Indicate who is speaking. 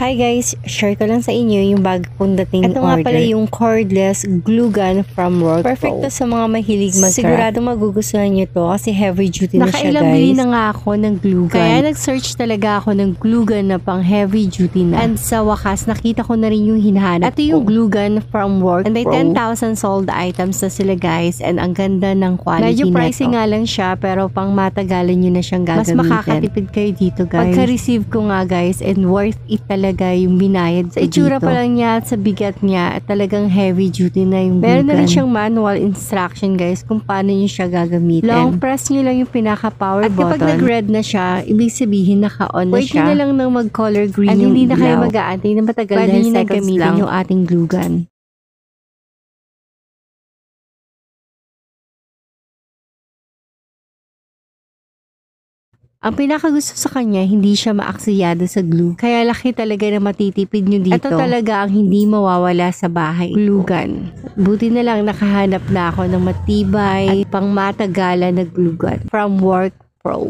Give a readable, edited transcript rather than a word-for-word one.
Speaker 1: Hi guys, share ko lang sa inyo yung bago kong dating
Speaker 2: Ito
Speaker 1: order.
Speaker 2: nga pala
Speaker 1: yung cordless glue gun from Work Perfect to sa mga mahilig mag-craft. Sigurado magugustuhan nyo to kasi heavy duty na siya guys.
Speaker 2: Nakailang na nga ako ng glue gun.
Speaker 1: Kaya nag-search talaga ako ng glue gun na pang heavy duty na. And sa wakas, nakita ko na rin yung hinahanap. Ito yung glue gun from Work And may 10,000 sold items na sila guys. And ang ganda ng quality. Medyo pricey nga lang siya pero pang matagalan nyo na siyang gagamitin. Mas makakatipid kayo dito guys. Pagka-receive ko nga guys and worth it talaga yung binayad sa itsura pa lang niya at sa bigat niya at talagang heavy duty na yung glue gun. Meron na rin siyang manual instruction guys kung paano nyo siya gagamitin. Long press nyo lang yung pinaka power button. At kapag nag-red na siya, ibig sabihin naka-on na siya. Wait nyo na lang ng mag-color green yung hindi na kayo mag-aantay na matagal dahil seconds lang yung ating glue gun. Ang pinakagusto sa kanya, hindi siya maaksiyado sa glue. Kaya laki talaga na matitipid nyo dito. Ito talaga ang hindi mawawala sa bahay. Glue gun. Buti na lang nakahanap na ako ng matibay at pang matagalan na glue gun from Work Pro.